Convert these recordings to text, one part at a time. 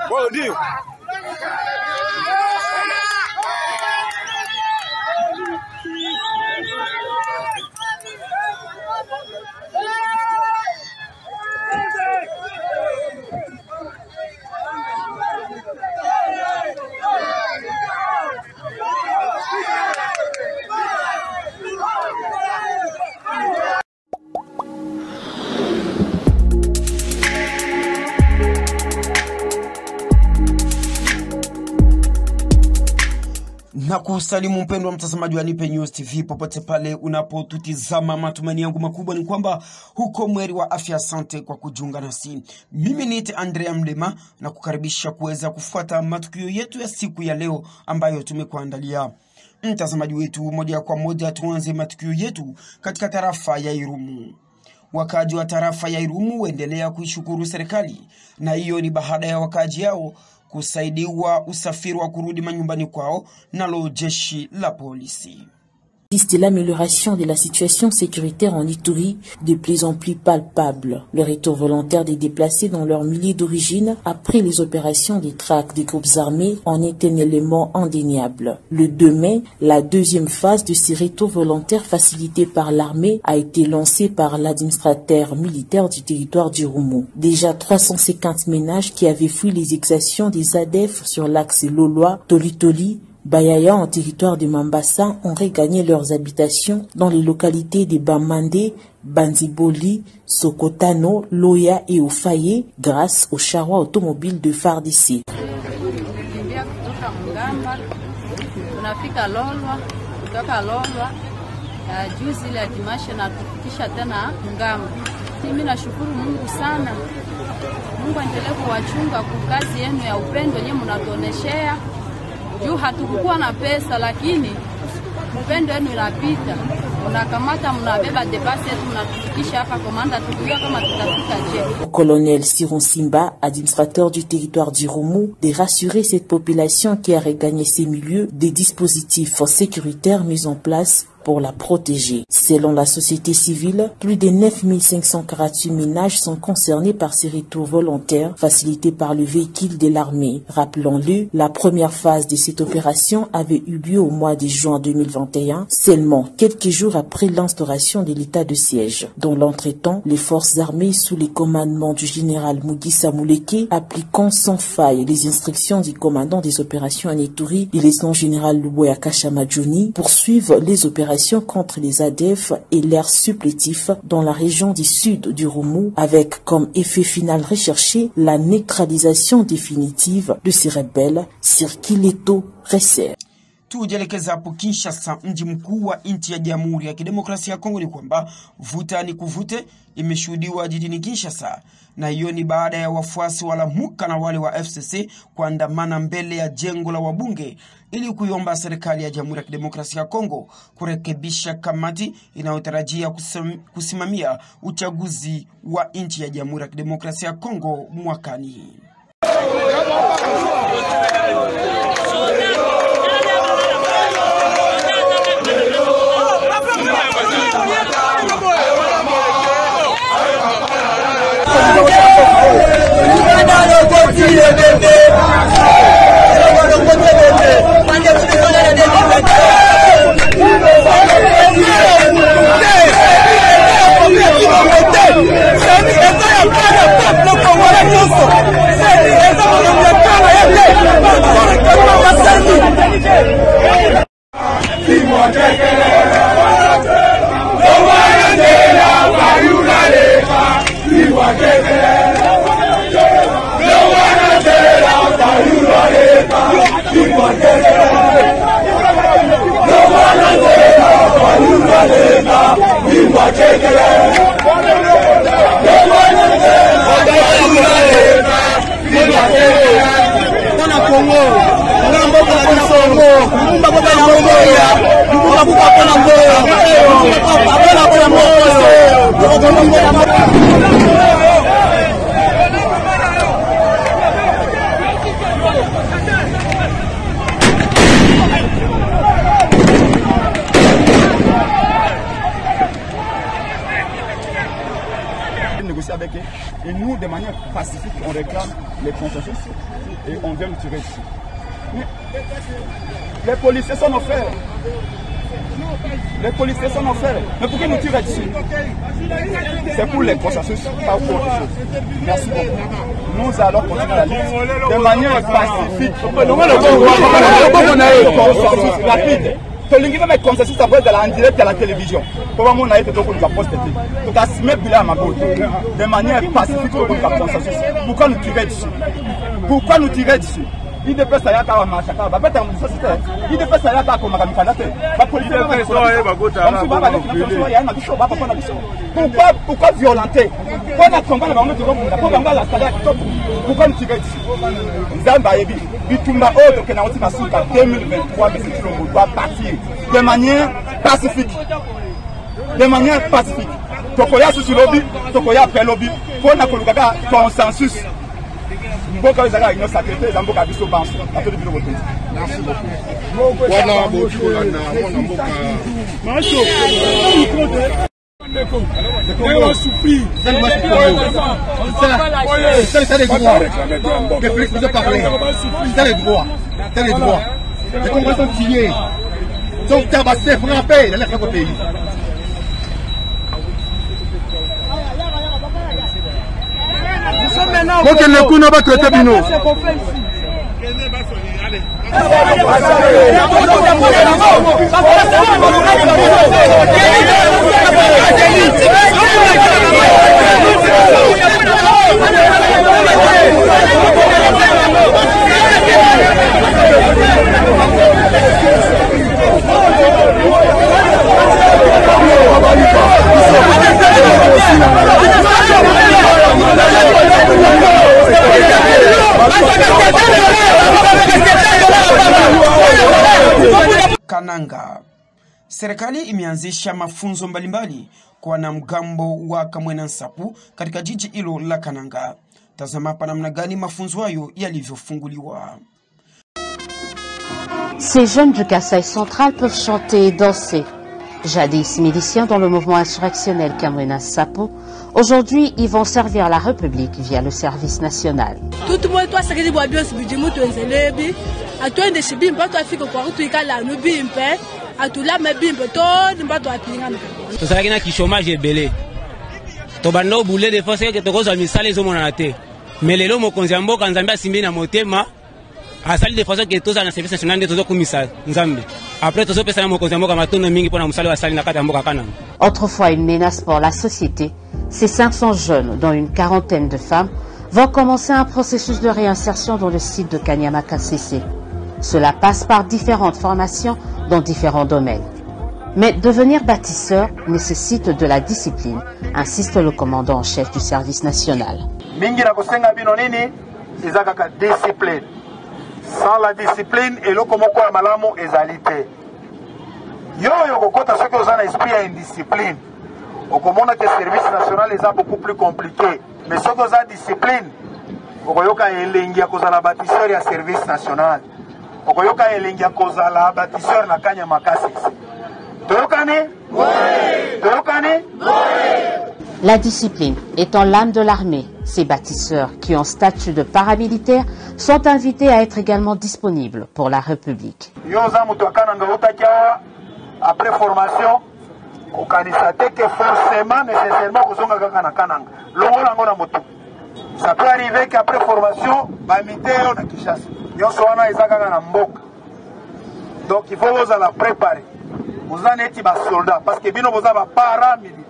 Bom dia. Na kusalimu mpendwa mtazamaji wa Nipe News TV popote pale unapotutizama. Matumaini yangu makubwa ni kwamba huko mweri wa afya. Asante kwa kujiunga nasi. Mimi ni Andrea Mlema na kukaribisha kuweza kufuata matukio yetu ya siku ya leo ambayo tumekuandalia. Mtazamaji wetu, moja kwa moja tuanze matukio yetu katika tarafa ya Irumu. Wakaji wa tarafa ya Irumu waendelea kuishukuru serikali, na hiyo ni baada ya wakaji hao kusaidiwa usafiri wa kurudi manyumbani kwao nalo jeshi la polisi. De l'amélioration de la situation sécuritaire en Ituri de plus en plus palpable. Le retour volontaire des déplacés dans leur milieu d'origine après les opérations des traques des groupes armés en est un élément indéniable. Le 2 mai, la deuxième phase de ces retours volontaires facilités par l'armée a été lancée par l'administrateur militaire du territoire du Roumo. Déjà 350 ménages qui avaient fui les exactions des ADF sur l'axe Loloa-Tolitoli Bayaya en territoire de Mambasa ont regagné leurs habitations dans les localités de Bamande, Banziboli, Sokotano, Loya et Ofaye grâce au charroi automobile de FARDC. Juu hatukukuwa na pesa lakini mpendo wenu inapita. Unakamata mnabeba debasi yetu mnatufikisha hapa komanda tukijua kama tutafika je. Colonel Siron Simba, administrateur du territoire du Roumo, de rassurer cette population qui a regagné ses milieux des dispositifs sécuritaires mis en place pour la protéger. Selon la société civile, plus de 9548 ménages sont concernés par ces retours volontaires facilités par le véhicule de l'armée. Rappelons-le, la première phase de cette opération avait eu lieu au mois de juin 2021, seulement quelques jours après l'instauration de l'état de siège. Dans l'entretemps, les forces armées sous les commandements du général Mugisa Mouleke, appliquant sans faille les instructions du commandant des opérations en Ituri, le lieutenant général Luboya Kashamadjouni, poursuivent les opérations contre les ADF et leurs supplétifs dans la région du sud du Roumo, avec comme effet final recherché la neutralisation définitive de ces rebelles sur Kileto Reser. Tujelekeza hapo Kinshasa, mji mkuu wa nchi ya Jamhuri ya Kidemokrasia ya Kongo, ni kwamba vuta ni kuvute imeshuhudiwa jijini Kinshasa, na hiyo ni baada ya wafuasi wa Lamuka na wale wa FCC kuandamana mbele ya jengo la wabunge ili kuiomba serikali ya Jamhuri ya Kidemokrasia ya Kongo kurekebisha kamati inayotarajia kusimamia uchaguzi wa nchi ya Jamhuri ya Kidemokrasia ya Kongo mwakani. vient négocier avec eux. Et nous, de manière pacifique, on réclame les consensus et on vient le tirer ici. Mais les policiers sont nos frères. Les policiers sont nos frères. Mais pourquoi nous tirer dessus? C'est pour les consensus, pas pour autre chose. Merci beaucoup. Nous allons continuer la lutte de manière pacifique. Consensus rapide. Tolingi va mettre consensus à en direct à la télévision. Pour moi, on a été donc on va poster. Tout à se mettre là à ma beauté. De manière pacifique, pour qu'on fasse consensus. Pourquoi nous tirer dessus? Pourquoi nous tirer dessus? Il dépêche ça y a pas marché. Va pas en société. Il dépêche ça y a pas comme ma candidature. Va politique. Pourquoi violenter? Pourquoi combattre la maman de l'homme? Pourquoi la salaire? Pourquoi nous tirer dessus? Zamba Ebi, Bitumba Odo que n'a pas su qu'en 2023 mais c'est on doit partir de manière pacifique. De manière pacifique. Tokoya sous lobby, Tokoya après lobby. Pour na koluka consensus. Merci Donc le coup n'a pas traité Bino. Kananga. Serikali imeanzisha mafunzo mbalimbali kwa wanamgambo wa Kamwena Nsapu katika jiji hilo la Kananga. Tazama hapa namna gani mafunzo hayo yalivyofunguliwa. Ces jeunes du Kasaï central peuvent chanter et danser. Jadis miliciens dans le mouvement insurrectionnel Kamwena Nsapu, aujourd'hui ils vont servir la République via le service national. Tout le monde doit se dire que bien ce budget mutu nzelebi, atoi de chibi mbato afika kwa kutu ikala no bimpe, atula mebimpe to mbato apingana. To sala kina ki chômage ebele. To bando boule de force que to ko za misale zo mona te. Melelo mokonzi mboka nzambe asimbi na motema. Asali de force que to za na service national de to komisa nzambe. Après to so pesa na mokonzi mboka matono mingi pona musale wa sali na kata mboka kana. Autrefois une menace pour la société, ces 500 jeunes, dont une quarantaine de femmes, vont commencer un processus de réinsertion dans le site de Kanyama-Kasese. Cela passe par différentes formations dans différents domaines. Mais devenir bâtisseur nécessite de la discipline, insiste le commandant en chef du service national. Sans la discipline, et le komoko ya malamu ezalité. Yo kokota ce que vous avez esprit à une discipline. Au commande que le service national est beaucoup plus compliqué. Mais ce que vous avez discipline, au koyoka elengi ya kozala bâtisseur ya service national. Au koyoka elengi ya kozala bâtisseur na Kanyama-Kasese. Toyokane? Oui. Toyokane? Oui. La discipline étant l'âme de l'armée, ces bâtisseurs qui ont statut de paramilitaires sont invités à être également disponibles pour la République. Après formation, au Kanisate que forcément, nécessairement, ça peut arriver qu'après formation, donc il faut vous la préparer. Vous en êtes des soldats parce que vous avez paramilitaires.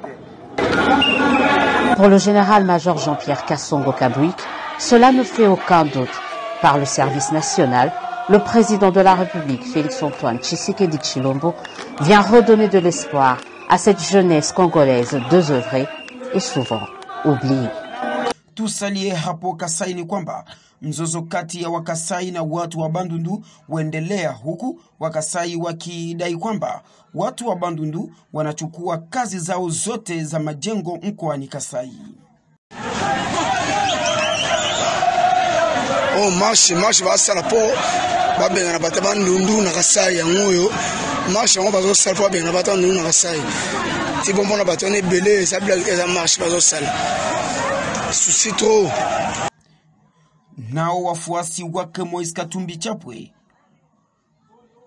Pour le général-major Jean-Pierre Kassongo-Kabouik, cela ne fait aucun doute. Par le service national, le président de la République, Félix-Antoine Tshisekedi Tshilombo, vient redonner de l'espoir à cette jeunesse congolaise désœuvrée et souvent oubliée. Tusalie hapo Kasai ni kwamba mzozo kati ya Wakasai na watu wa Bandundu huendelea, huku Wakasai wakidai kwamba watu wa Bandundu wanachukua kazi zao zote za majengo mkoani Kasai. Oh marche basala po babenga na bata Bandundu na Kasai ya ngoyo marche ngo bazo sala po babenga na bata Bandundu na Kasai ti bombo na bato ne belé ça marche pas au sale souci trop. Nao wafuasi wake Moise Katumbi Chapwe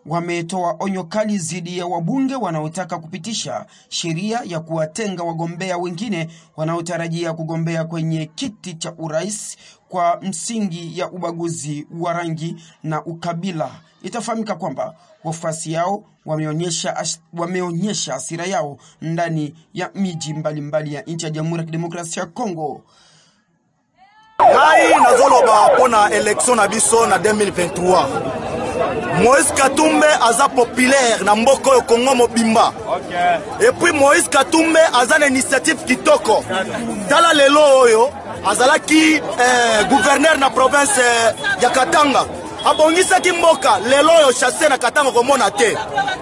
wametoa onyo kali dhidi ya wabunge wanaotaka kupitisha sheria ya kuwatenga wagombea wengine wanaotarajia kugombea kwenye kiti cha urais kwa msingi ya ubaguzi wa rangi na ukabila. Itafahamika kwamba wafuasi yao wameonyesha hasira yao ndani ya miji mbalimbali ya nchi ya Jamhuri ya Kidemokrasia ya Kongo. Ngai nazoloba pona election na biso na 2023. Moïse Katumbi aza populaire na mboko yo Congo mobimba. Et puis Moïse Katumbi aza na initiative kitoko. Tala lelo oyo azalaki gouverneur na province ya Katanga. Abongisa kimboka lelo oyo chassé na Katanga komona te.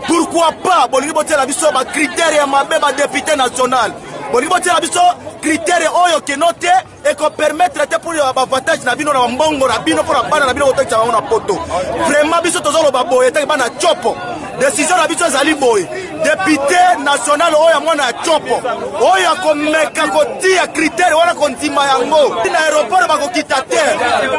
Pourquoi pas bolingi botela biso ba critère ya mabeba député national. Bolingi botela biso critère oyo kenote et qu'on permettre te pour avantage na bino na mbongo na bino pour bana na bino oteka na poto. Vraiment biso tozolo baboye te bana chopo. Décision na biso zali boye. Député national oyo mwana chopo. Oyo akomeka kotia critère wana kontima yango. Na aéroport bakokita te.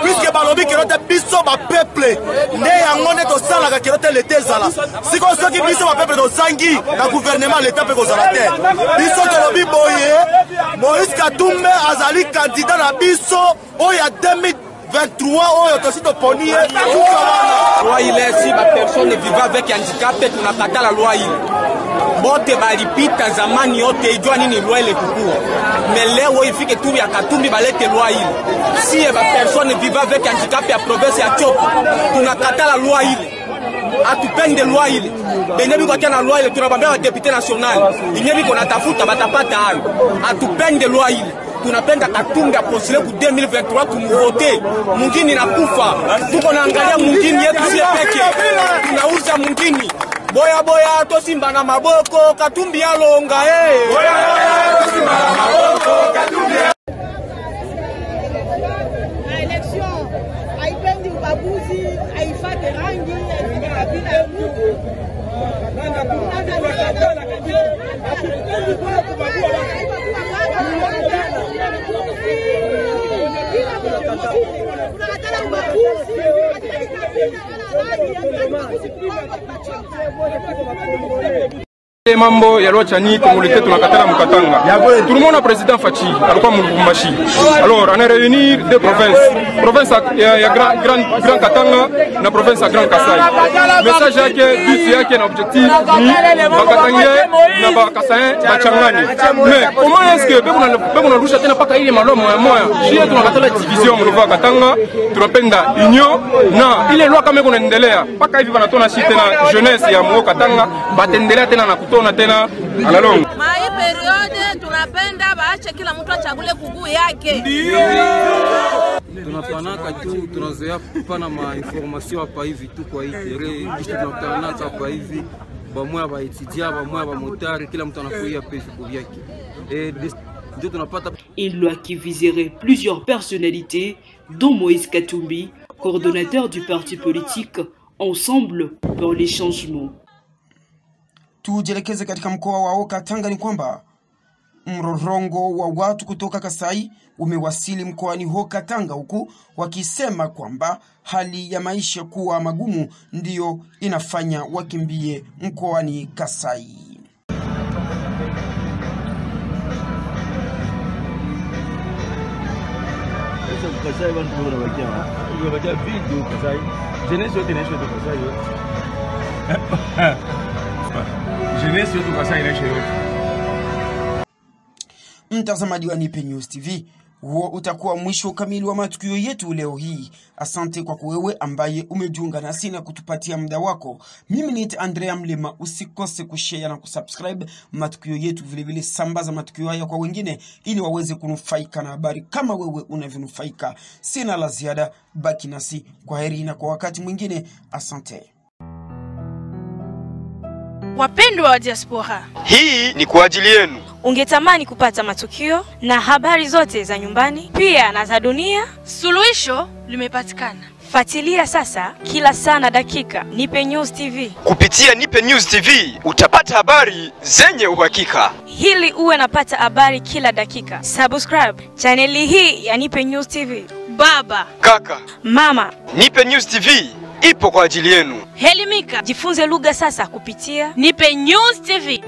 Puisque balobi kenote biso ba peuple ne yango ne to sala ka kenote l'été zala. Siko soki biso ba peuple to sangi na gouvernement l'état pe ko zala te. Biso tolobi boye. Moïse Katumbi azali candidat na biso oya 2023 oyo tosito poni loi il est si ma personne vivant avec handicap tunakata la loi ile bote balipita zamani yote ijua nini loi ile kukua mais leo ifike tu ya Katumbi balete loi ile si ma personne vivant avec handicap ya province ya Chopo tunakata la loi ile atupende loi ile benye biko tena loi ile tunabambia wa député national inye biko natafuta batapata hayo atupende loi ile tunapenda Katumbi apostile ku 2023 tumuvote mwingine nakufa tuko naangalia mwingine yetu sie peke tunauza mwingine boya boya to simba na maboko Katumbi alonga boya boya to simba na maboko Katumbi election haipendi ubaguzi haifate rangi haifate kabila ya mtu mambo ya loi chani tumulete tunakatala mukatanga tout le monde président Fachi alikuwa Mumbashi alors on a réuni deux provinces ya Grand Katanga na province ya Grand Kasai message yake but yake na objectif ni bakatanga na bakasai bachangani mais comment est-ce que bebo na lusha tena paka ile malomo ya moya jie tunakatala division mlova Katanga tunapenda union na ile loi kama kunaendelea paka hivi banatona shi tena jeunesse ya mwo Katanga batendelea tena na tona tena alalonga mai periode tunapenda baache kila mtu achagule kuguu yake tunapanaka tu tunazoea kupana ma information hapa hivi tu kwa hii tere kisha tunapanaka hapa hivi bamoya ba etudia bamoya ba motari kila mtu anakuia pesa kwa yake ndio tunapata. Une loi qui viserait plusieurs personnalités dont Moïse Katumbi, coordonnateur du parti politique Ensemble pour les changements. Tujelekeze katika mkoa wa Katanga ni kwamba mrorongo wa watu kutoka Kasai umewasili mkoani huo Katanga huku wakisema kwamba hali ya maisha kuwa magumu ndiyo inafanya wakimbie mkoani Kasai. Kasai bantu wanabakia video Kasai jeunesse yote inaisha tu Kasai jeunesse yote Kasai inaisha yote. Mtazamaji wa Nipe News TV, huo utakuwa mwisho kamili wa matukio yetu leo hii. Asante kwa wewe ambaye umejiunga nasi na kutupatia muda wako. Mimi ni Andrea Mlima, usikose kushare na kusubscribe matukio yetu, vile vile sambaza matukio haya kwa wengine ili waweze kunufaika na habari kama wewe unavyonufaika. Sina la ziada, baki nasi. Kwaheri na kwa wakati mwingine. Asante. Wapendwa wa diaspora, hii ni kwa ajili yenu. Ungetamani kupata matukio na habari zote za nyumbani pia na za dunia? Suluhisho limepatikana. Fuatilia sasa kila saa na dakika Nipe News TV. Kupitia Nipe News TV utapata habari zenye uhakika. Hili uwe napata habari kila dakika. Subscribe chaneli hii ya Nipe News TV. Baba, kaka, mama, Nipe News TV ipo kwa ajili yenu. Helimika, jifunze lugha sasa kupitia Nipe News TV.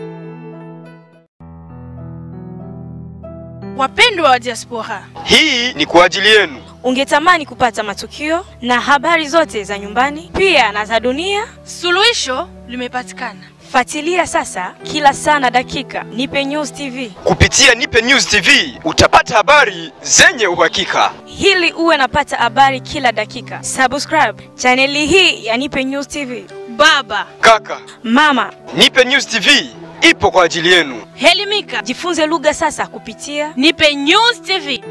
Wapendwa wa diaspora, hii ni kwa ajili yenu. Ungetamani kupata matukio na habari zote za nyumbani pia na za dunia? Suluhisho limepatikana. Fuatilia sasa kila saa na dakika Nipe News TV. Kupitia Nipe News TV utapata habari zenye uhakika. Hili uwe napata habari kila dakika. Subscribe chaneli hii ya Nipe News TV. Baba, kaka, mama, Nipe News TV ipo kwa ajili yenu. Helimika, jifunze lugha sasa kupitia Nipe News TV.